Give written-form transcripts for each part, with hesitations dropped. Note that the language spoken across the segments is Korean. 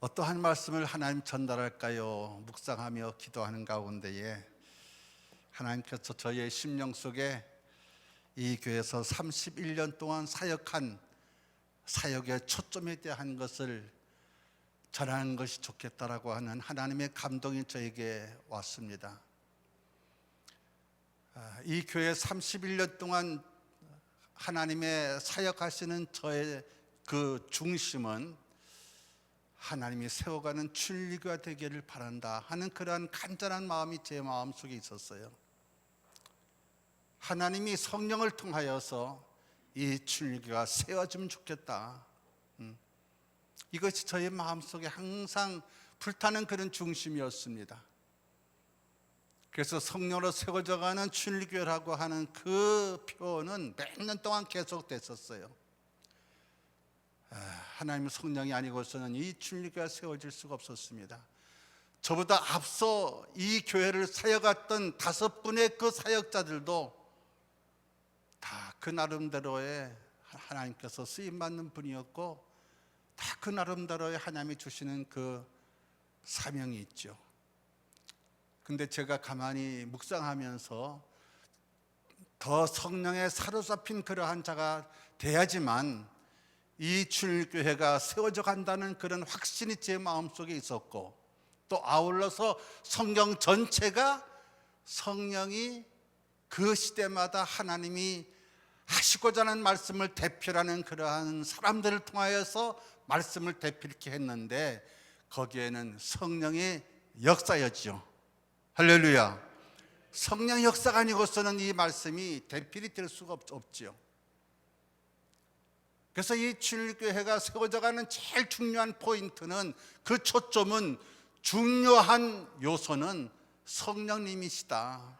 어떠한 말씀을 하나님 전달할까요? 묵상하며 기도하는 가운데에 하나님께서 저희의 심령 속에 이 교회에서 31년 동안 사역한 사역의 초점에 대한 것을 전하는 것이 좋겠다라고 하는 하나님의 감동이 저에게 왔습니다. 이 교회 31년 동안 하나님의 사역하시는 저의 그 중심은 하나님이 세워가는 출리교가 되기를 바란다 하는 그러한 간절한 마음이 제 마음속에 있었어요. 하나님이 성령을 통하여서 이 출리교가 세워지면 좋겠다. 이것이 저의 마음속에 항상 불타는 그런 중심이었습니다. 그래서 성령으로 세워져가는 출리교라고 하는 그 표현은 몇 년 동안 계속됐었어요. 하나님의 성령이 아니고서는 이 출리교가 세워질 수가 없었습니다. 저보다 앞서 이 교회를 사역했던 5분의 그 사역자들도 다 그 나름대로의 하나님께서 쓰임받는 분이었고, 다 그 나름대로의 하나님이 주시는 그 사명이 있죠. 근데 제가 가만히 묵상하면서 더 성령에 사로잡힌 그러한 자가 돼야지만 이 출교회가 세워져 간다는 그런 확신이 제 마음속에 있었고, 또 아울러서 성경 전체가 성령이 그 시대마다 하나님이 하시고자 하는 말씀을 대표하는 그러한 사람들을 통하여서 말씀을 대필케 했는데, 거기에는 성령의 역사였죠. 할렐루야. 성령 역사가 아니고서는 이 말씀이 대필이 될 수가 없죠. 그래서 이 출교회가 세워져가는 제일 중요한 포인트는, 그 초점은, 중요한 요소는 성령님이시다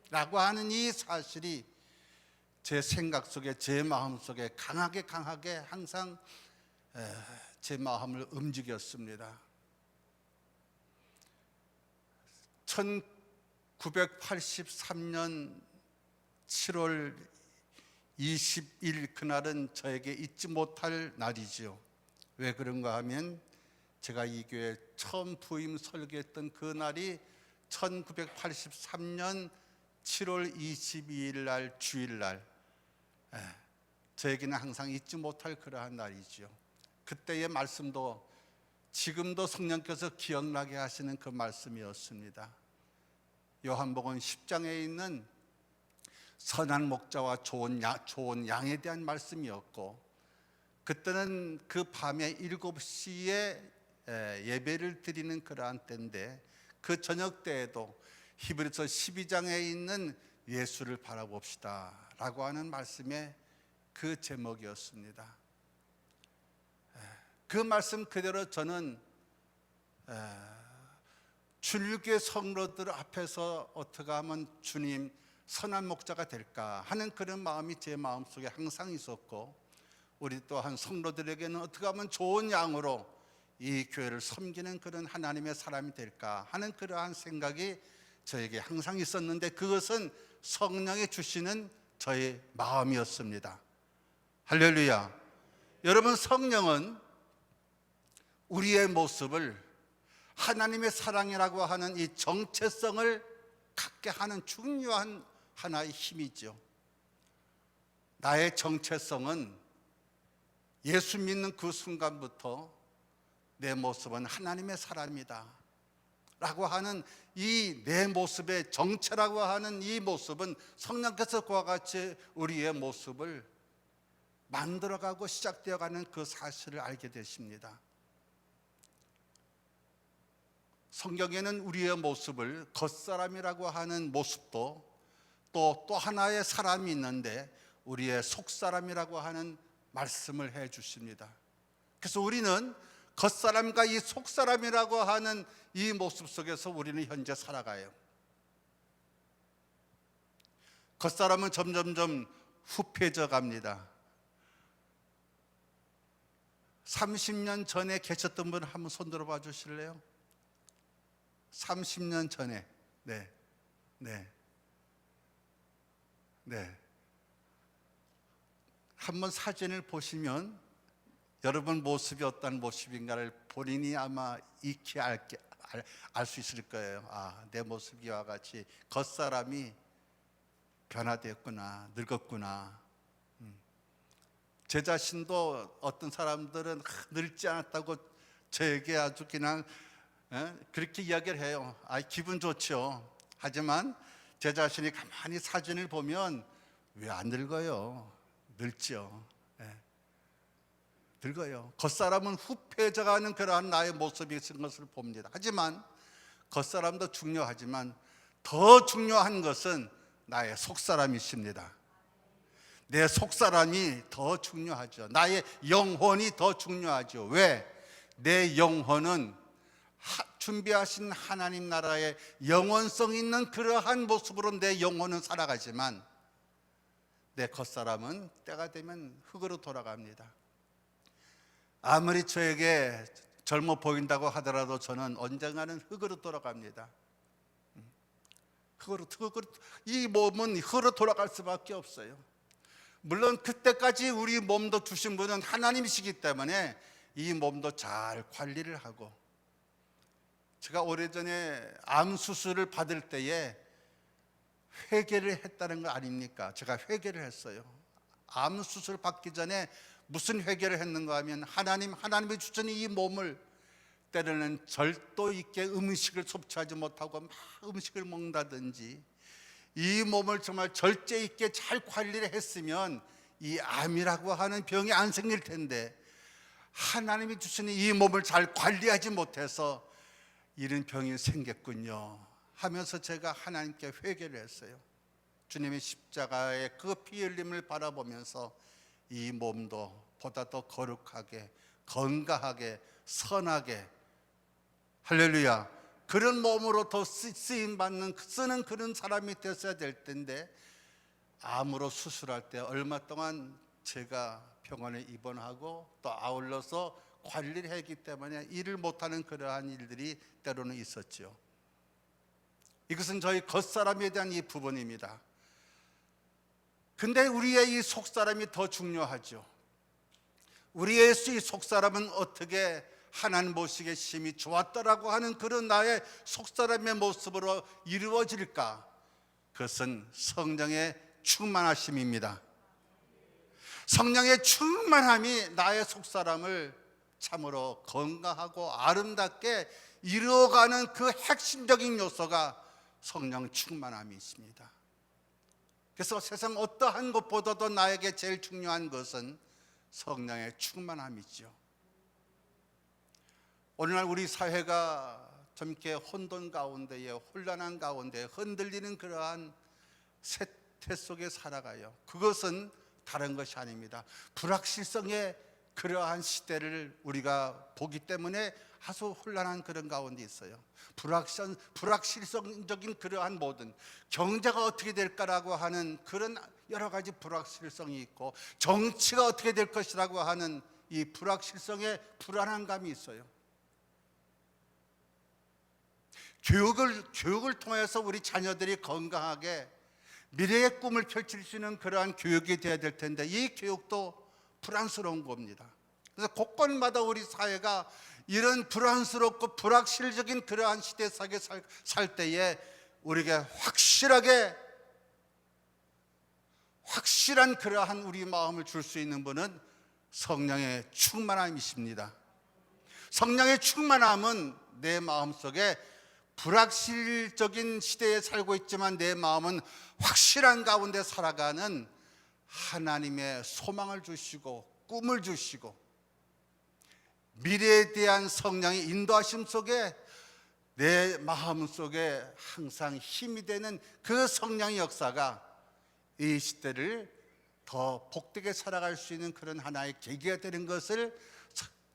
라고 하는 이 사실이 제 생각 속에, 제 마음 속에 강하게 항상 제 마음을 움직였습니다. 1983년 7월 20일 그날은 저에게 잊지 못할 날이지요. 왜 그런가 하면 제가 이 교회 처음 부임 설교했던 그 날이 1983년 7월 22일 날 주일날, 저에게는 항상 잊지 못할 그러한 날이지요. 그때의 말씀도 지금도 성령께서 기억나게 하시는 그 말씀이었습니다. 요한복음 10장에 있는 선한 목자와 좋은 양에 대한 말씀이었고, 그때는 그 밤에 7시에 예배를 드리는 그러한 때인데, 그 저녁 때에도 히브리서 12장에 있는 예수를 바라봅시다 라고 하는 말씀의 그 제목이었습니다. 그 말씀 그대로 저는 출교의 성도들 앞에서 어떻게 하면 주님 선한 목자가 될까 하는 그런 마음이 제 마음속에 항상 있었고, 우리 또한 성도들에게는 어떻게 하면 좋은 양으로 이 교회를 섬기는 그런 하나님의 사람이 될까 하는 그러한 생각이 저에게 항상 있었는데, 그것은 성령이 주시는 저의 마음이었습니다. 할렐루야. 여러분, 성령은 우리의 모습을 하나님의 사랑이라고 하는 이 정체성을 갖게 하는 중요한 하나의 힘이죠. 나의 정체성은 예수 믿는 그 순간부터 내 모습은 하나님의 사람이다 라고 하는 이 내 모습의 정체라고 하는 이 모습은 성령께서 그와 같이 우리의 모습을 만들어가고 시작되어가는 그 사실을 알게 되십니다. 성경에는 우리의 모습을 겉사람이라고 하는 모습도, 또 하나의 사람이 있는데 우리의 속사람이라고 하는 말씀을 해 주십니다. 그래서 우리는 겉사람과 이 속사람이라고 하는 이 모습 속에서 우리는 현재 살아가요. 겉사람은 점점점 후패져 갑니다. 30년 전에 계셨던 분 한번 손 들어봐 주실래요? 30년 전에. 네. 한번 사진을 보시면 여러분 모습이 어떤 모습인가를 본인이 아마 익히 알 수 있을 거예요. 아, 내 모습 이와 같이 겉사람이 변화되었구나, 늙었구나. 제 자신도 어떤 사람들은 늙지 않았다고 저에게 아주 그냥 그렇게 이야기를 해요. 아, 기분 좋죠. 하지만 제 자신이 가만히 사진을 보면 왜 안 늙어요? 늙죠. 늙어요. 겉사람은 후패져가는 그러한 나의 모습이 있는 것을 봅니다. 하지만 겉사람도 중요하지만 더 중요한 것은 나의 속사람이십니다. 내 속사람이 더 중요하죠. 나의 영혼이 더 중요하죠. 왜? 내 영혼은 준비하신 하나님 나라의 영원성 있는 그러한 모습으로 내 영혼은 살아가지만 내 겉사람은 때가 되면 흙으로 돌아갑니다. 아무리 저에게 젊어 보인다고 하더라도 저는 언젠가는 흙으로 돌아갑니다. 흙으로, 이 몸은 흙으로 돌아갈 수밖에 없어요. 물론 그때까지 우리 몸도 주신 분은 하나님이시기 때문에 이 몸도 잘 관리를 하고, 제가 오래전에 암 수술을 받을 때에 회개를 했다는 거 아닙니까? 제가 회개를 했어요. 암 수술 받기 전에 무슨 회개를 했는가 하면 하나님이 주신 이 몸을 때로는 절도 있게 음식을 섭취하지 못하고 막 음식을 먹는다든지 이 몸을 정말 절제 있게 잘 관리를 했으면 이 암이라고 하는 병이 안 생길 텐데 하나님이 주신 이 몸을 잘 관리하지 못해서 이런 병이 생겼군요 하면서 제가 하나님께 회개를 했어요. 주님의 십자가의 그 피 흘림을 바라보면서 이 몸도 보다 더 거룩하게, 건강하게, 선하게, 할렐루야, 그런 몸으로 더 쓰임받는, 쓰는 그런 사람이 됐어야 될 텐데 암으로 수술할 때 얼마 동안 제가 병원에 입원하고 또 아울러서 관리를 했기 때문에 일을 못하는 그러한 일들이 때로는 있었죠. 이것은 저희 겉사람에 대한 이 부분입니다. 근데 우리의 이 속사람이 더 중요하죠. 우리의 이 속사람은 어떻게 하나님 보시기에 심히 좋았다라고 하는 그런 나의 속사람의 모습으로 이루어질까? 그것은 성령의 충만하심입니다. 성령의 충만함이 나의 속사람을 참으로 건강하고 아름답게 이루어가는 그 핵심적인 요소가 성령 충만함이 있습니다. 그래서 세상 어떠한 것보다도 나에게 제일 중요한 것은 성령의 충만함이죠. 오늘날 우리 사회가 좀 이렇게 혼돈 가운데에, 혼란한 가운데 흔들리는 그러한 세태 속에 살아가요. 그것은 다른 것이 아닙니다. 불확실성의 그러한 시대를 우리가 보기 때문에 아주 혼란한 그런 가운데 있어요. 불확실성적인 그러한 모든 경제가 어떻게 될까라고 하는 그런 여러 가지 불확실성이 있고, 정치가 어떻게 될 것이라고 하는 이 불확실성의 불안한 감이 있어요. 교육을 통해서 우리 자녀들이 건강하게 미래의 꿈을 펼칠 수 있는 그러한 교육이 되어야 될 텐데 이 교육도 불안스러운 겁니다. 그래서 곳곳마다 우리 사회가 이런 불안스럽고 불확실적인 그러한 시대 속에 살 때에 우리에게 확실한 그러한 우리 마음을 줄 수 있는 분은 성령의 충만함이십니다. 성령의 충만함은 내 마음속에 불확실적인 시대에 살고 있지만 내 마음은 확실한 가운데 살아가는 하나님의 소망을 주시고 꿈을 주시고 미래에 대한 성령의 인도하심 속에 내 마음 속에 항상 힘이 되는 그 성령의 역사가 이 시대를 더 복되게 살아갈 수 있는 그런 하나의 계기가 되는 것을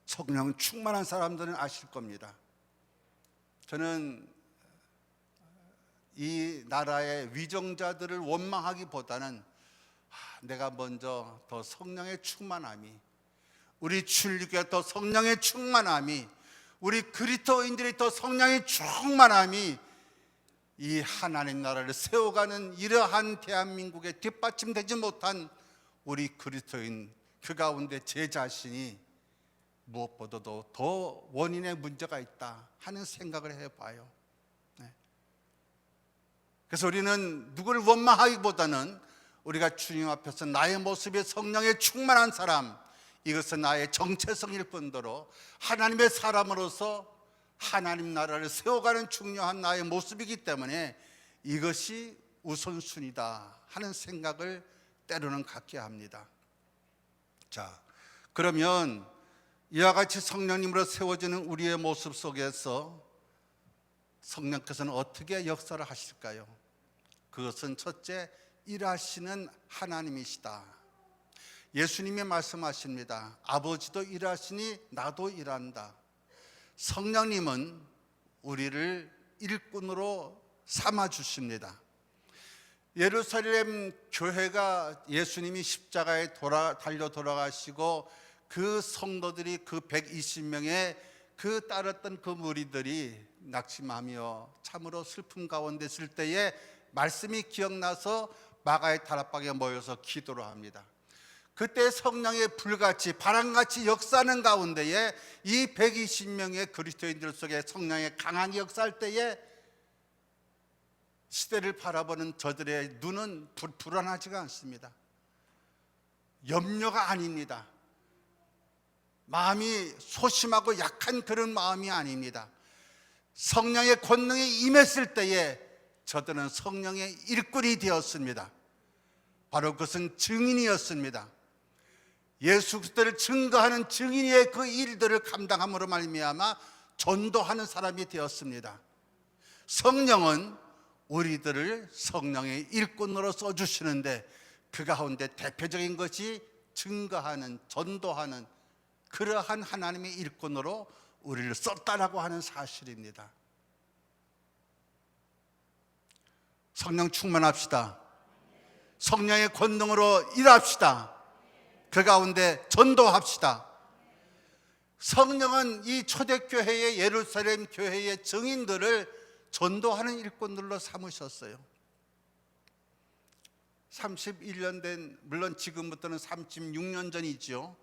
성령 충만한 사람들은 아실 겁니다. 저는 이 나라의 위정자들을 원망하기보다는 내가 먼저 더 성령의 충만함이, 우리 출리교회 더 성령의 충만함이, 우리 그리스도인들이 더 성령의 충만함이 이 하나님 나라를 세워가는 이러한 대한민국에 뒷받침되지 못한 우리 그리스도인 그 가운데 제 자신이 무엇보다도 더 원인의 문제가 있다 하는 생각을 해봐요. 그래서 우리는 누구를 원망하기보다는 우리가 주님 앞에서 나의 모습이 성령에 충만한 사람, 이것은 나의 정체성일 뿐더러 하나님의 사람으로서 하나님 나라를 세워가는 중요한 나의 모습이기 때문에 이것이 우선순위다 하는 생각을 때로는 갖게 합니다. 자, 그러면 이와 같이 성령님으로 세워지는 우리의 모습 속에서 성령께서는 어떻게 역사를 하실까요? 그것은 첫째, 일하시는 하나님이시다. 예수님이 말씀하십니다. 아버지도 일하시니 나도 일한다. 성령님은 우리를 일꾼으로 삼아 주십니다. 예루살렘 교회가 예수님이 십자가에 달려 돌아가시고 그 성도들이 그 120명의 그 따랐던 그 무리들이 낙심하며 참으로 슬픔 가운데 있을 때에 말씀이 기억나서 마가의 다락방에 모여서 기도를 합니다. 그때 성령의 불같이 바람같이 역사하는 가운데에 이 120명의 그리스도인들 속에 성령의 강하게 역사할 때에 시대를 바라보는 저들의 눈은 불안하지가 않습니다. 염려가 아닙니다. 마음이 소심하고 약한 그런 마음이 아닙니다. 성령의 권능이 임했을 때에 저들은 성령의 일꾼이 되었습니다. 바로 그것은 증인이었습니다. 예수 그리스도를 증거하는 증인의 그 일들을 감당함으로 말미암아 전도하는 사람이 되었습니다. 성령은 우리들을 성령의 일꾼으로 써주시는데 그 가운데 대표적인 것이 증거하는, 전도하는 그러한 하나님의 일꾼으로 우리를 썼다라고 하는 사실입니다. 성령 충만합시다. 성령의 권능으로 일합시다. 그 가운데 전도합시다. 성령은 이 초대교회의 예루살렘 교회의 증인들을 전도하는 일꾼들로 삼으셨어요. 31년 된, 물론 지금부터는 36년 전이죠.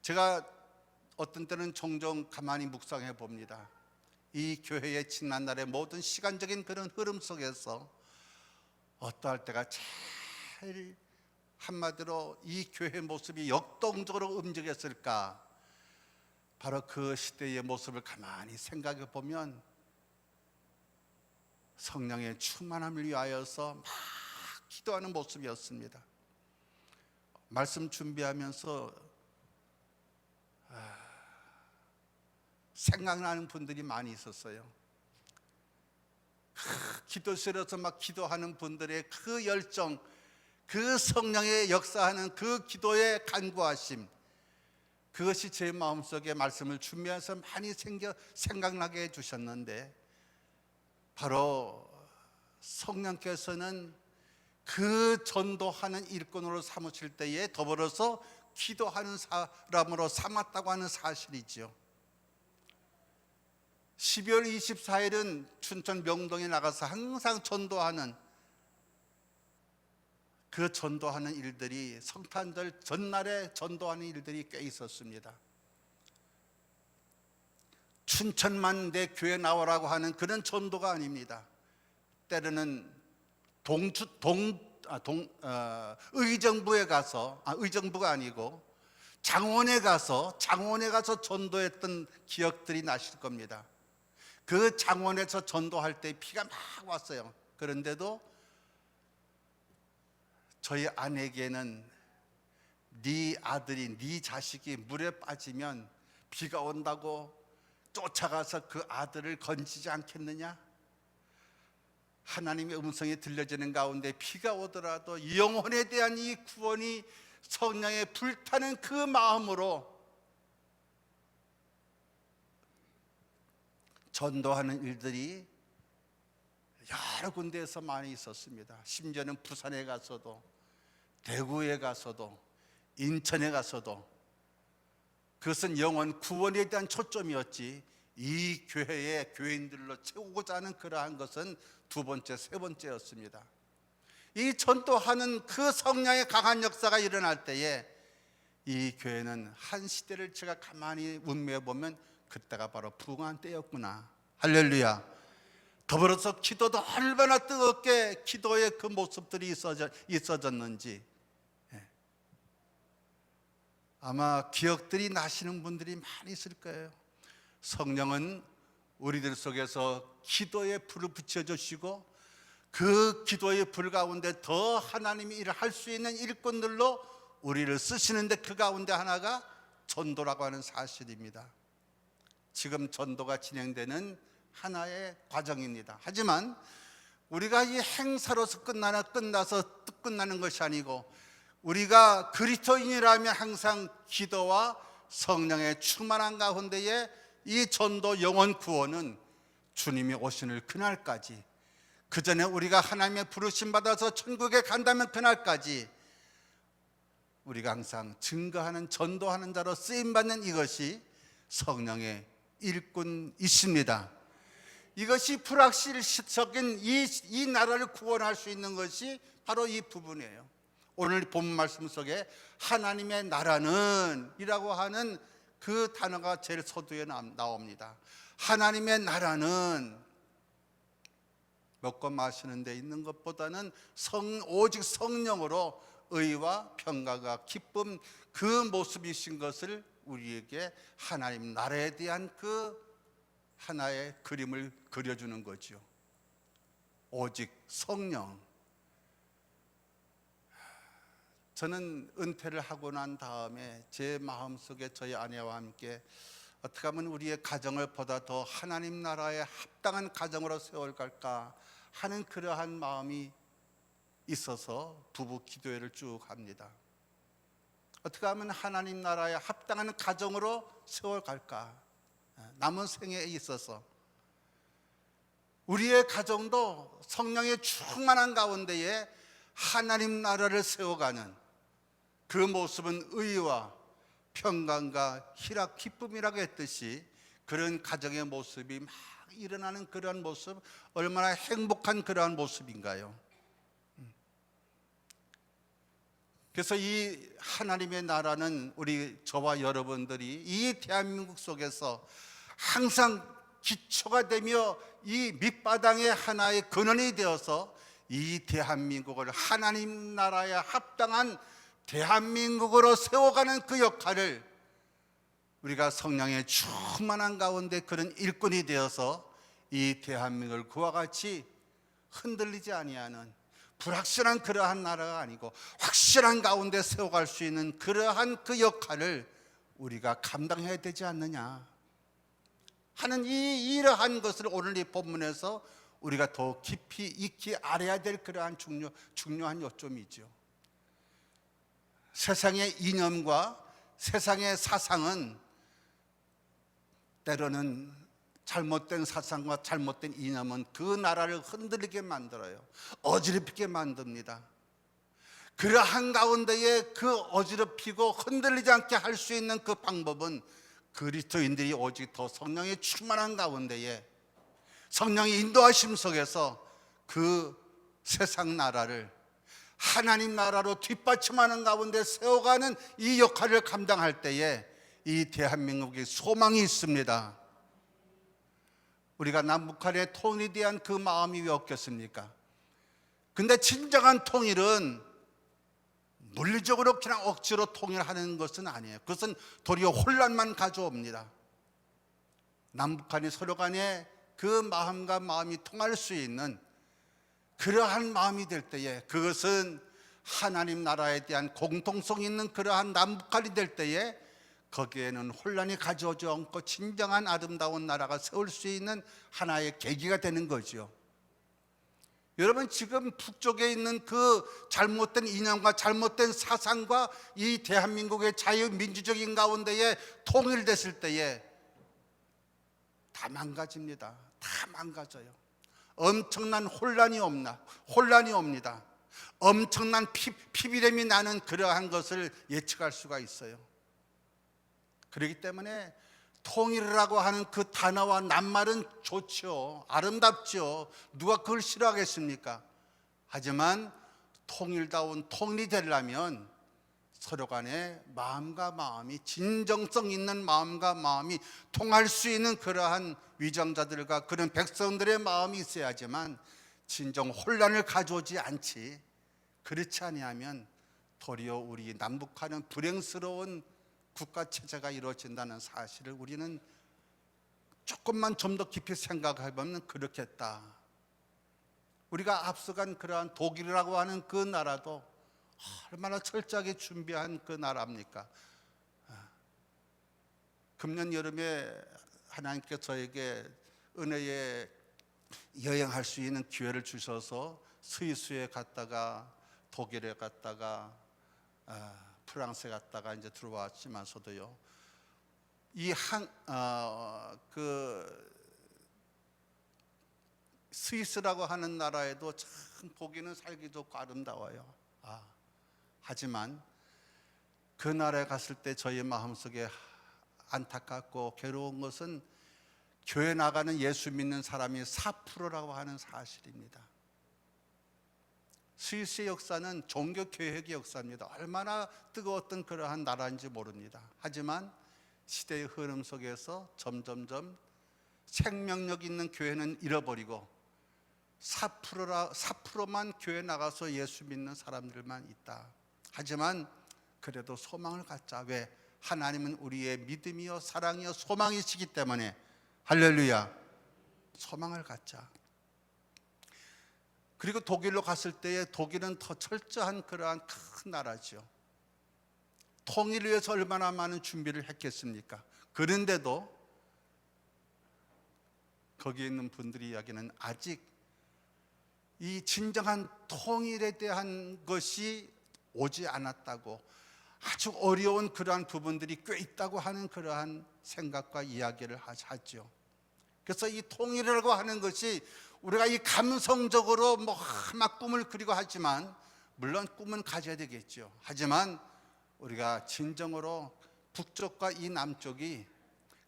제가 어떤 때는 종종 가만히 묵상해 봅니다. 이 교회의 지난날의 모든 시간적인 그런 흐름 속에서 어떠할 때가 제일 한마디로 이 교회의 모습이 역동적으로 움직였을까? 바로 그 시대의 모습을 가만히 생각해 보면 성령의 충만함을 위하여서 막 기도하는 모습이었습니다. 말씀 준비하면서 생각나는 분들이 많이 있었어요. 기도실에서 막 기도하는 분들의 그 열정, 그 성령의 역사하는 그 기도의 간구하심, 그것이 제 마음속에 말씀을 준비해서 많이 생각나게 해주셨는데, 바로 성령께서는 그 전도하는 일꾼으로 삼으실 때에 더불어서 기도하는 사람으로 삼았다고 하는 사실이지요. 12월 24일은 춘천 명동에 나가서 항상 전도하는, 그 전도하는 일들이, 성탄절 전날에 전도하는 일들이 꽤 있었습니다. 춘천만 내 교회 나오라고 하는 그런 전도가 아닙니다. 때로는 의정부에 가서, 의정부가 아니고 장원에 가서 전도했던 기억들이 나실 겁니다. 그 장원에서 전도할 때 비가 막 왔어요. 그런데도 저희 아내에게는 네 아들이, 네 자식이 물에 빠지면 비가 온다고 쫓아가서 그 아들을 건지지 않겠느냐? 하나님의 음성이 들려지는 가운데 비가 오더라도 영혼에 대한 이 구원이 성령의 불타는 그 마음으로 전도하는 일들이 여러 군데에서 많이 있었습니다. 심지어는 부산에 가서도, 대구에 가서도, 인천에 가서도. 그것은 영혼 구원에 대한 초점이었지, 이 교회의 교인들로 채우고자 하는 그러한 것은 두 번째, 세 번째였습니다. 이 전도하는 그 성령의 강한 역사가 일어날 때에 이 교회는 한 시대를 제가 가만히 음미해 보면 그때가 바로 부흥한 때였구나. 할렐루야. 더불어서 기도도 얼마나 뜨겁게 기도의 그 모습들이 있어졌는지 아마 기억들이 나시는 분들이 많이 있을 거예요. 성령은 우리들 속에서 기도의 불을 붙여주시고 그 기도의 불 가운데 더 하나님이 일을 할 수 있는 일꾼들로 우리를 쓰시는데 그 가운데 하나가 전도라고 하는 사실입니다. 지금 전도가 진행되는 하나의 과정입니다. 하지만 우리가 이 행사로서 끝나서 끝나는 것이 아니고 우리가 그리스도인이라면 항상 기도와 성령의 충만한 가운데에 이 전도 영혼 구원은 주님이 오시는 그날까지, 그 전에 우리가 하나님의 부르심 받아서 천국에 간다면 그날까지 우리가 항상 증거하는 전도하는 자로 쓰임받는 이것이 성령의 일꾼이십니다. 이것이 불확실적인 이 나라를 구원할 수 있는 것이 바로 이 부분이에요. 오늘 본 말씀 속에 하나님의 나라는 이라고 하는 그 단어가 제일 서두에 나옵니다. 하나님의 나라는 먹고 마시는 데 있는 것보다는 오직 성령으로 의와 평강과 기쁨, 그 모습이신 것을 우리에게 하나님 나라에 대한 그 하나의 그림을 그려주는 거죠. 오직 성령. 저는 은퇴를 하고 난 다음에 제 마음속에 저희 아내와 함께 어떻게 하면 우리의 가정을 보다 더 하나님 나라에 합당한 가정으로 세워갈까 하는 그러한 마음이 있어서 부부 기도회를 쭉 합니다. 어떻게 하면 하나님 나라에 합당한 가정으로 세워갈까, 남은 생애에 있어서 우리의 가정도 성령의 충만한 가운데에 하나님 나라를 세워가는 그 모습은 의와 평강과 희락, 기쁨이라고 했듯이 그런 가정의 모습이 막 일어나는 그러한 모습, 얼마나 행복한 그러한 모습인가요? 그래서 이 하나님의 나라는 우리 저와 여러분들이 이 대한민국 속에서 항상 기초가 되며 이 밑바닥의 하나의 근원이 되어서 이 대한민국을 하나님 나라에 합당한 대한민국으로 세워가는 그 역할을 우리가 성령의 충만한 가운데 그런 일꾼이 되어서 이 대한민국을 그와 같이 흔들리지 아니하는 불확실한 그러한 나라가 아니고 확실한 가운데 세워갈 수 있는 그러한 그 역할을 우리가 감당해야 되지 않느냐 하는 이러한 것을 오늘 이 본문에서 우리가 더 깊이 익히 알아야 될 그러한 중요한 요점이죠. 세상의 이념과 세상의 사상은 때로는 잘못된 사상과 잘못된 이념은 그 나라를 흔들리게 만들어요. 어지럽히게 만듭니다. 그러한 가운데에 그 어지럽히고 흔들리지 않게 할 수 있는 그 방법은 그리스도인들이 오직 더 성령의 충만한 가운데에 성령의 인도하심 속에서 그 세상 나라를 하나님 나라로 뒷받침하는 가운데 세워가는 이 역할을 감당할 때에 이 대한민국에 소망이 있습니다. 우리가 남북한의 통일에 대한 그 마음이 왜 없겠습니까? 근데 진정한 통일은 물리적으로 그냥 억지로 통일하는 것은 아니에요. 그것은 도리어 혼란만 가져옵니다. 남북한이 서로 간에 그 마음과 마음이 통할 수 있는 그러한 마음이 될 때에 그것은 하나님 나라에 대한 공통성 있는 그러한 남북한이 될 때에 거기에는 혼란이 가져오지 않고 진정한 아름다운 나라가 세울 수 있는 하나의 계기가 되는 거죠. 여러분 지금 북쪽에 있는 그 잘못된 이념과 잘못된 사상과 이 대한민국의 자유민주적인 가운데에 통일됐을 때에 다 망가집니다. 다 망가져요. 엄청난 혼란이 옵니다. 엄청난 피비림이 나는 그러한 것을 예측할 수가 있어요. 그렇기 때문에 통일이라고 하는 그 단어와 낱말은 좋죠. 아름답죠. 누가 그걸 싫어하겠습니까? 하지만 통일다운 통일이 되려면 서로 간에 마음과 마음이, 진정성 있는 마음과 마음이 통할 수 있는 그러한 위정자들과 그런 백성들의 마음이 있어야지만 진정 혼란을 가져오지 않지. 그렇지 아니하면 도리어 우리 남북한은 불행스러운 국가 체제가 이루어진다는 사실을 우리는 조금만 좀 더 깊이 생각해보면 그렇겠다. 우리가 앞서간 그러한 독일이라고 하는 그 나라도 얼마나 철저하게 준비한 그 나라입니까? 금년 여름에 하나님께서 저에게 은혜에 여행할 수 있는 기회를 주셔서 스위스에 갔다가 독일에 갔다가 프랑스에 갔다가 이제 들어왔지만서도요, 스위스라고 하는 나라에도 참 보기는 살기 좋고 아름다워요. 하지만 그 나라에 갔을 때 저희 마음속에 안타깝고 괴로운 것은 교회 나가는 예수 믿는 사람이 4%라고 하는 사실입니다. 스위스의 역사는 종교개혁의 역사입니다. 얼마나 뜨거웠던 그러한 나라인지 모릅니다. 하지만 시대의 흐름 속에서 점점점 생명력 있는 교회는 잃어버리고 4%만 교회 나가서 예수 믿는 사람들만 있다. 하지만 그래도 소망을 갖자. 왜? 하나님은 우리의 믿음이요 사랑이요 소망이시기 때문에. 할렐루야. 소망을 갖자. 그리고 독일로 갔을 때에 독일은 더 철저한 그러한 큰 나라죠. 통일을 위해서 얼마나 많은 준비를 했겠습니까? 그런데도 거기에 있는 분들이 이야기는 아직 이 진정한 통일에 대한 것이 오지 않았다고, 아주 어려운 그러한 부분들이 꽤 있다고 하는 그러한 생각과 이야기를 하죠. 그래서 이 통일이라고 하는 것이 우리가 이 감성적으로 막 꿈을 그리고 하지만, 물론 꿈은 가져야 되겠죠. 하지만 우리가 진정으로 북쪽과 이 남쪽이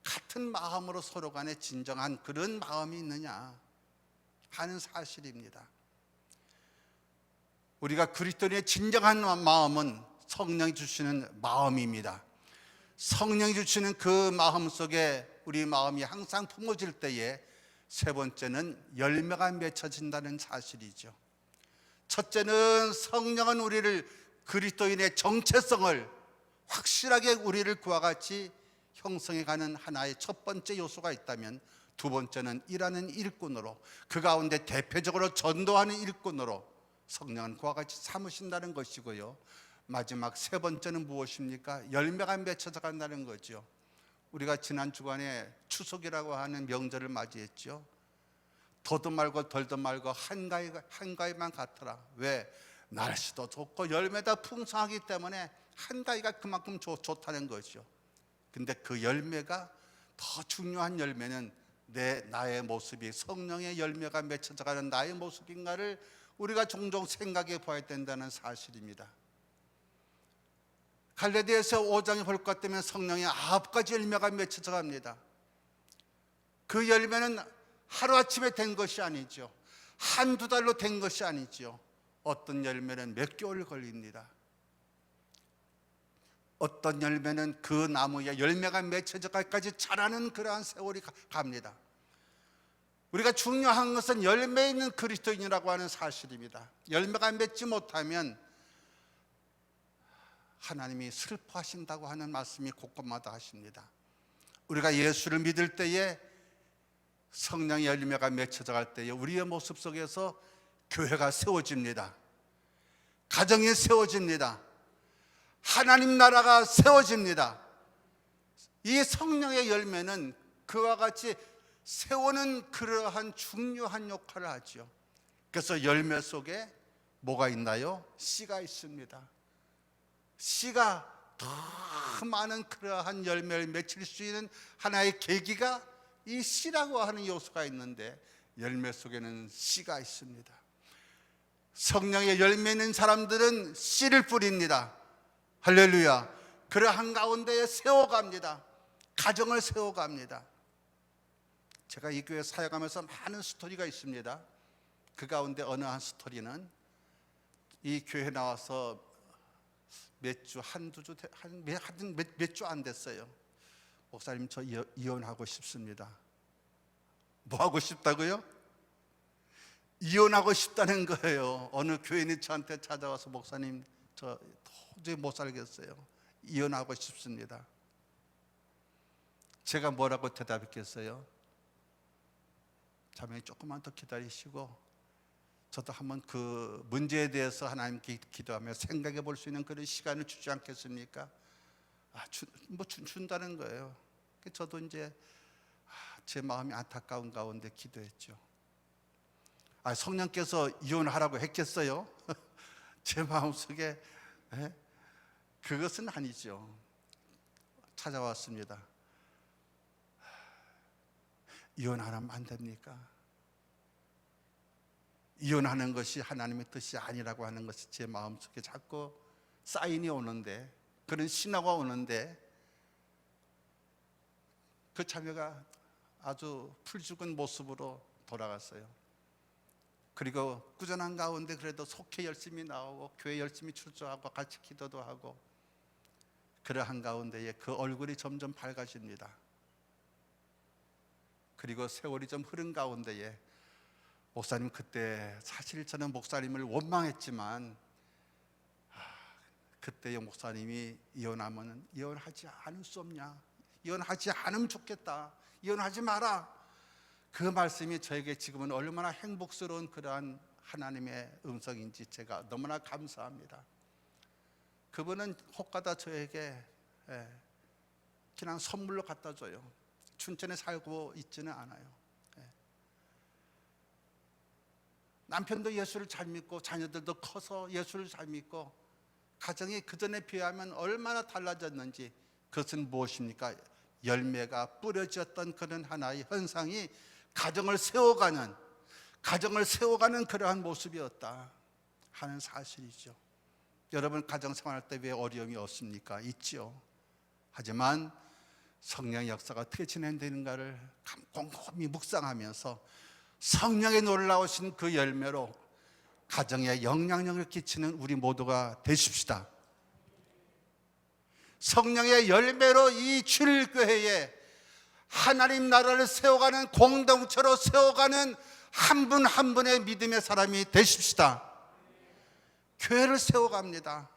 같은 마음으로 서로 간에 진정한 그런 마음이 있느냐 하는 사실입니다. 우리가 그리스도인의 진정한 마음은 성령이 주시는 마음입니다. 성령이 주시는 그 마음 속에 우리 마음이 항상 품어질 때에 세 번째는 열매가 맺혀진다는 사실이죠. 첫째는 성령은 우리를, 그리스도인의 정체성을 확실하게 우리를 그와 같이 형성해가는 하나의 첫 번째 요소가 있다면, 두 번째는 일하는 일꾼으로, 그 가운데 대표적으로 전도하는 일꾼으로 성령은 그와 같이 삼으신다는 것이고요. 마지막 세 번째는 무엇입니까? 열매가 맺혀져 간다는 거죠. 우리가 지난 주간에 추석이라고 하는 명절을 맞이했죠. 더도 말고 덜도 말고 한가위만 같더라. 왜? 날씨도 좋고 열매도 풍성하기 때문에 한가위가 그만큼 좋다는 거죠. 근데 그 열매가, 더 중요한 열매는 나의 모습이 성령의 열매가 맺혀져 가는 나의 모습인가를 우리가 종종 생각해 봐야 된다는 사실입니다. 갈라디아서 5장에 볼 것 같으면 성령의 9가지 열매가 맺혀져 갑니다. 그 열매는 하루아침에 된 것이 아니죠. 한두 달로 된 것이 아니죠. 어떤 열매는 몇 개월 걸립니다. 어떤 열매는 그 나무에 열매가 맺혀져 가기까지 자라는 그러한 세월이 갑니다. 우리가 중요한 것은 열매 있는 그리스도인이라고 하는 사실입니다. 열매가 맺지 못하면 하나님이 슬퍼하신다고 하는 말씀이 곳곳마다 하십니다. 우리가 예수를 믿을 때에 성령의 열매가 맺혀져 갈 때에 우리의 모습 속에서 교회가 세워집니다. 가정이 세워집니다. 하나님 나라가 세워집니다. 이 성령의 열매는 그와 같이 세우는 그러한 중요한 역할을 하죠. 그래서 열매 속에 뭐가 있나요? 씨가 있습니다. 씨가 더 많은 그러한 열매를 맺힐 수 있는 하나의 계기가 이 씨라고 하는 요소가 있는데, 열매 속에는 씨가 있습니다. 성령의 열매 있는 사람들은 씨를 뿌립니다. 할렐루야. 그러한 가운데에 세워갑니다. 가정을 세워갑니다. 제가 이 교회 사역하면서 많은 스토리가 있습니다. 그 가운데 어느 한 스토리는 이 교회 나와서 몇 주, 한두 주, 몇 주 안 됐어요. 목사님, 저 이혼하고 싶습니다. 뭐 하고 싶다고요? 이혼하고 싶다는 거예요. 어느 교인이 저한테 찾아와서, 목사님, 저 도저히 못 살겠어요. 이혼하고 싶습니다. 제가 뭐라고 대답했겠어요? 자매님, 조금만 더 기다리시고 저도 한번 그 문제에 대해서 하나님께 기도하며 생각해 볼 수 있는 그런 시간을 주지 않겠습니까? 준다는 거예요. 저도 이제 제 마음이 안타까운 가운데 기도했죠. 성령께서 이혼하라고 했겠어요? 제 마음속에 그것은 아니죠. 찾아왔습니다. 이혼하면 안 됩니까? 이혼하는 것이 하나님의 뜻이 아니라고 하는 것이 제 마음속에 자꾸 사인이 오는데, 그런 신호가 오는데, 그 자매가 아주 풀죽은 모습으로 돌아갔어요. 그리고 꾸준한 가운데 그래도 속회 열심히 나오고 교회 열심히 출석하고 같이 기도도 하고, 그러한 가운데에 그 얼굴이 점점 밝아집니다. 그리고 세월이 좀 흐른 가운데에, 목사님, 그때 사실 저는 목사님을 원망했지만 그때의 목사님이 이혼하면 이혼하지 않을 수 없냐, 이혼하지 않으면 좋겠다, 이혼하지 마라, 그 말씀이 저에게 지금은 얼마나 행복스러운 그러한 하나님의 음성인지 제가 너무나 감사합니다. 그분은 혹가다 저에게 그냥 선물로 갖다 줘요. 춘천에 살고 있지는 않아요. 남편도 예수를 잘 믿고 자녀들도 커서 예수를 잘 믿고, 가정이 그전에 비하면 얼마나 달라졌는지, 그것은 무엇입니까? 열매가 뿌려졌던 그런 하나의 현상이 가정을 세워가는 그러한 모습이었다 하는 사실이죠. 여러분, 가정생활할 때 왜 어려움이 없습니까? 있죠. 하지만 성령의 역사가 어떻게 진행되는가를 곰곰이 묵상하면서 성령의 놀라우신 그 열매로 가정에 영향력을 끼치는 우리 모두가 되십시다. 성령의 열매로 이 주일교회에 하나님 나라를 세워가는, 공동체로 세워가는 한 분 한 분의 믿음의 사람이 되십시다. 교회를 세워갑니다.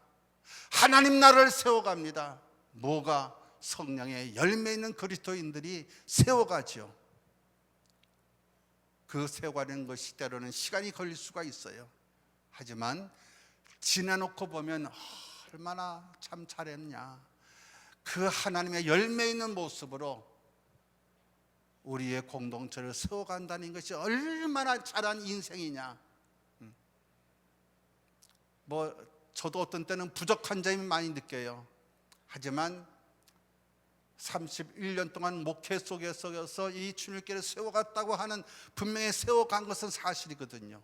하나님 나라를 세워갑니다. 뭐가? 성령의 열매 있는 그리스도인들이 세워가죠. 그 세워가는 것이 때로는 시간이 걸릴 수가 있어요. 하지만 지나놓고 보면 얼마나 참 잘했냐, 그 하나님의 열매 있는 모습으로 우리의 공동체를 세워간다는 것이 얼마나 잘한 인생이냐. 저도 어떤 때는 부족한 점이 많이 느껴요. 하지만 31년 동안 목회 속에서 이 주일교회를 세워갔다고 하는, 분명히 세워간 것은 사실이거든요.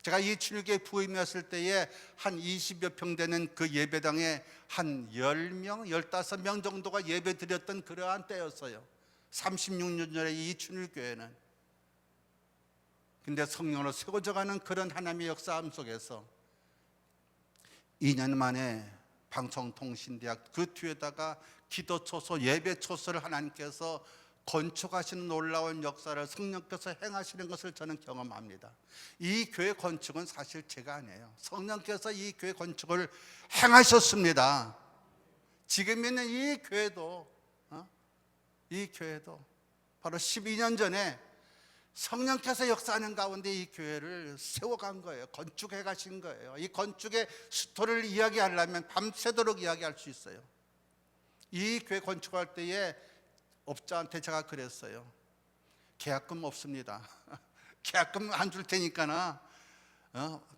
제가 이 주일교회 부임했을 때에 한 20여 평 되는 그 예배당에 한 10명, 15명 정도가 예배 드렸던 그러한 때였어요. 36년 전에 이 주일교회는. 근데 성령으로 세워져가는 그런 하나님의 역사함 속에서 2년 만에 방송통신대학 그 뒤에다가 기도초소, 예배초소를 하나님께서 건축하시는 놀라운 역사를 성령께서 행하시는 것을 저는 경험합니다. 이 교회 건축은 사실 제가 아니에요. 성령께서 이 교회 건축을 행하셨습니다. 지금 있는 이 교회도 바로 12년 전에 성령께서 역사하는 가운데 이 교회를 세워간 거예요. 건축해 가신 거예요. 이 건축의 스토리를 이야기하려면 밤새도록 이야기할 수 있어요. 이 교회 건축할 때에 업자한테 제가 그랬어요. 계약금 없습니다. 계약금 안 줄 테니까나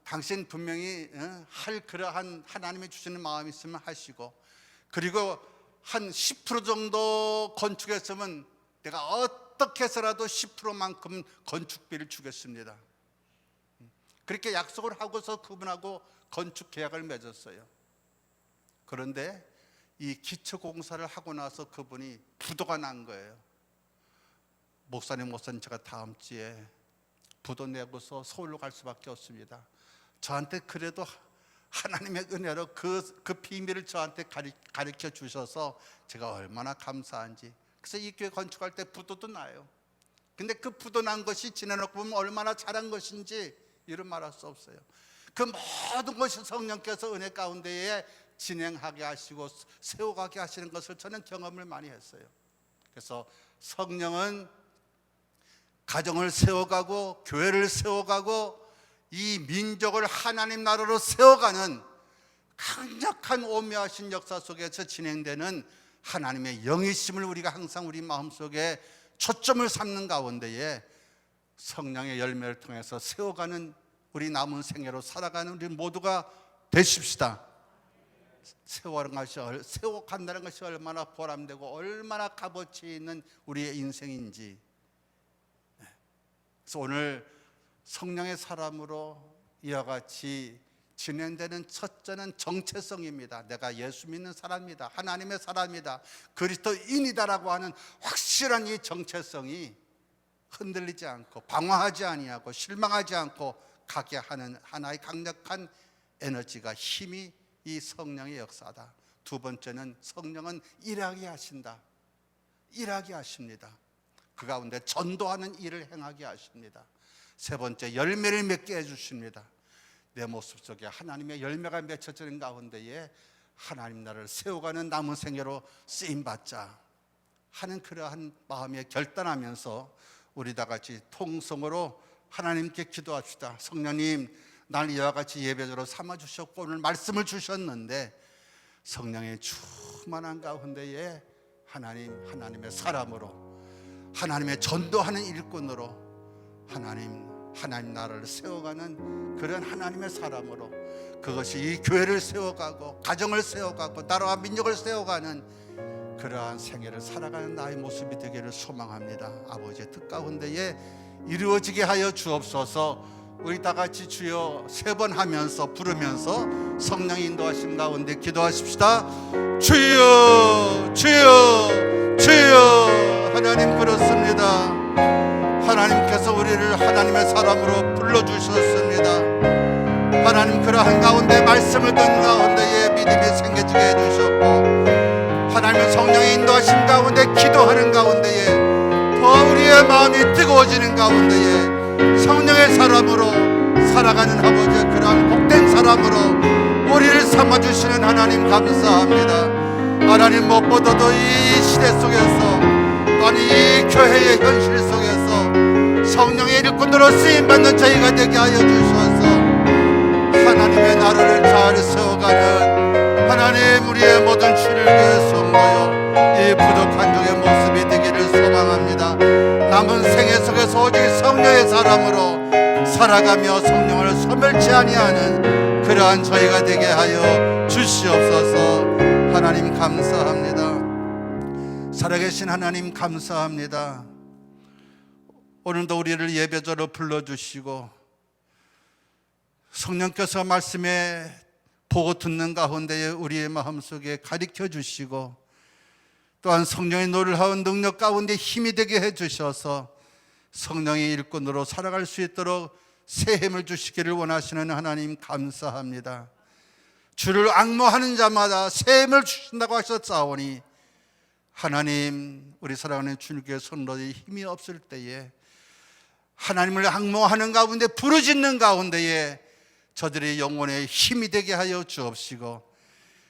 당신 분명히 할 그러한 하나님이 주시는 마음이 있으면 하시고, 그리고 한 10% 정도 건축했으면 내가 어떻게 해서라도 10%만큼 건축비를 주겠습니다. 그렇게 약속을 하고서 그분하고 건축 계약을 맺었어요. 그런데 이 기초공사를 하고 나서 그분이 부도가 난 거예요. 목사님 제가 다음 주에 부도 내고서 서울로 갈 수밖에 없습니다. 저한테 그래도 하나님의 은혜로 그 비밀을 저한테 가르쳐 주셔서 제가 얼마나 감사한지. 그래서 이 교회 건축할 때 부도도 나요. 근데 그 부도 난 것이 지내놓고 보면 얼마나 잘한 것인지 이루 말할 수 없어요. 그 모든 것이 성령께서 은혜 가운데에 진행하게 하시고 세워가게 하시는 것을 저는 경험을 많이 했어요. 그래서 성령은 가정을 세워가고 교회를 세워가고 이 민족을 하나님 나라로 세워가는 강력한 오묘하신 역사 속에서 진행되는 하나님의 영이심을 우리가 항상 우리 마음속에 초점을 삼는 가운데에 성령의 열매를 통해서 세워가는 우리 남은 생애로 살아가는 우리 모두가 되십시다. 세워간다는 것이 얼마나 보람되고 얼마나 값어치 있는 우리의 인생인지. 그래서 오늘 성령의 사람으로 이와 같이 진행되는 첫째는 정체성입니다. 내가 예수 믿는 사람이다, 하나님의 사람이다, 그리스도인이다라고 하는 확실한 이 정체성이 흔들리지 않고 방황하지 아니하고 실망하지 않고 가게 하는 하나의 강력한 에너지가, 힘이 이 성령의 역사다. 두 번째는 성령은 일하게 하신다. 일하게 하십니다. 그 가운데 전도하는 일을 행하게 하십니다. 세 번째, 열매를 맺게 해주십니다. 내 모습 속에 하나님의 열매가 맺혀지는 가운데에 하나님 나라를 세워가는 남은 생애로 쓰임받자 하는 그러한 마음에 결단하면서 우리 다 같이 통성으로 하나님께 기도합시다. 성령님, 날 이와 같이 예배자로 삼아주셨고 오늘 말씀을 주셨는데 성령의 충만한 가운데에 하나님의 사람으로, 하나님의 전도하는 일꾼으로 하나님 나라를 세워가는 그런 하나님의 사람으로, 그것이 이 교회를 세워가고 가정을 세워가고 나라와 민족을 세워가는 그러한 생애를 살아가는 나의 모습이 되기를 소망합니다. 아버지의 뜻 가운데에 이루어지게 하여 주옵소서. 우리 다 같이 주여 세 번 하면서 부르면서 성령의 인도하심 가운데 기도하십시다. 주여 주여 주여. 하나님, 그렇습니다. 하나님께서 우리를 하나님의 사람으로 불러주셨습니다. 하나님, 그러한 가운데 말씀을 듣는 가운데에 믿음이 생겨지게 해주셨고, 하나님의 성령의 인도하심 가운데 기도하는 가운데에 더 우리의 마음이 뜨거워지는 가운데에 성령의 사람으로 살아가는 아버지의 그러한 복된 사람으로 우리를 삼아주시는 하나님 감사합니다. 하나님, 무엇보다도 이 시대 속에서, 아니 이 교회의 현실 속에서 성령의 일꾼으로 쓰임받는 저희가 되게 하여 주셔서 하나님의 나라를 잘 세워가는 하나님, 우리의 모든 출애굽의 성도요 이 부족한 종의 모습이 되기를 소망합니다. 남은 생애 속에서 오직 성령의 사람으로 살아가며 성령을 소멸치 아니하는 그러한 저희가 되게 하여 주시옵소서. 하나님 감사합니다. 살아계신 하나님 감사합니다. 오늘도 우리를 예배자로 불러주시고 성령께서 말씀에 보고 듣는 가운데에 우리의 마음속에 가르쳐 주시고 또한 성령의 노릇하는 능력 가운데 힘이 되게 해주셔서 성령의 일꾼으로 살아갈 수 있도록 새 힘을 주시기를 원하시는 하나님 감사합니다. 주를 앙모하는 자마다 새 힘을 주신다고 하셨사오니 하나님, 우리 사랑하는 주님께 손로에 힘이 없을 때에 하나님을 앙모하는 가운데 부르짖는 가운데에 저들의 영혼에 힘이 되게 하여 주옵시고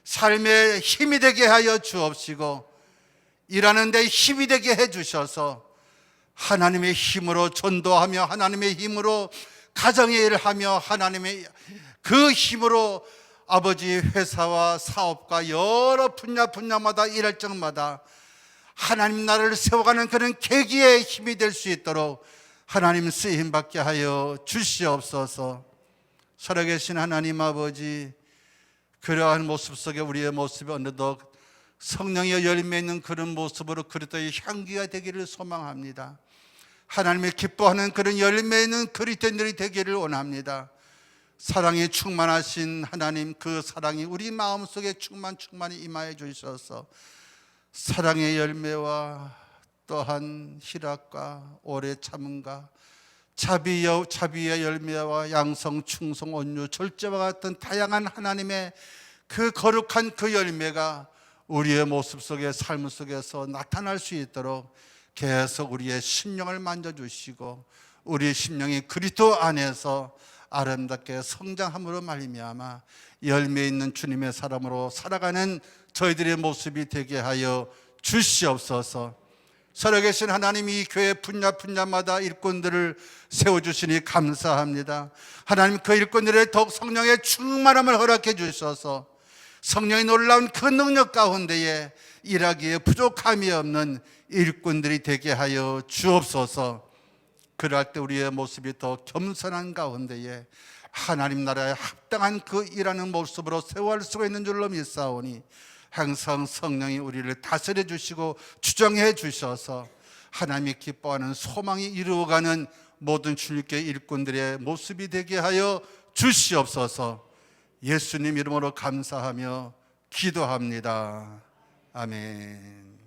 삶에 힘이 되게 하여 주옵시고 일하는 데 힘이 되게 해주셔서 하나님의 힘으로 전도하며 하나님의 힘으로 가정의 일을 하며 하나님의 그 힘으로 아버지 회사와 사업과 여러 분야마다 일할 적마다 하나님 나라를 세워가는 그런 계기의 힘이 될 수 있도록 하나님 쓰임받게 하여 주시옵소서. 살아계신 하나님 아버지, 그러한 모습 속에 우리의 모습이 어느덧 성령의 열매 있는 그런 모습으로 그리스도의 향기가 되기를 소망합니다. 하나님의 기뻐하는 그런 열매 있는 그리스도인들이 되기를 원합니다. 사랑이 충만하신 하나님, 그 사랑이 우리 마음속에 충만히 임하여 주셔서 사랑의 열매와 또한 희락과 오래 참음과 자비의 열매와 양성, 충성, 온유, 절제와 같은 다양한 하나님의 그 거룩한 그 열매가 우리의 모습 속에, 삶 속에서 나타날 수 있도록 계속 우리의 심령을 만져주시고 우리의 심령이 그리스도 안에서 아름답게 성장함으로 말미암아 열매 있는 주님의 사람으로 살아가는 저희들의 모습이 되게 하여 주시옵소서. 살아계신 하나님이 교회 분야마다 일꾼들을 세워주시니 감사합니다. 하나님, 그 일꾼들의 더욱 성령의 충만함을 허락해 주셔서 성령의 놀라운 그 능력 가운데에 일하기에 부족함이 없는 일꾼들이 되게 하여 주옵소서. 그럴 때 우리의 모습이 더 겸손한 가운데에 하나님 나라에 합당한 그 일하는 모습으로 세워갈 수가 있는 줄로 믿사오니 항상 성령이 우리를 다스려 주시고 주정해 주셔서 하나님이 기뻐하는 소망이 이루어가는 모든 주님께 일꾼들의 모습이 되게 하여 주시옵소서. 예수님 이름으로 감사하며 기도합니다. 아멘.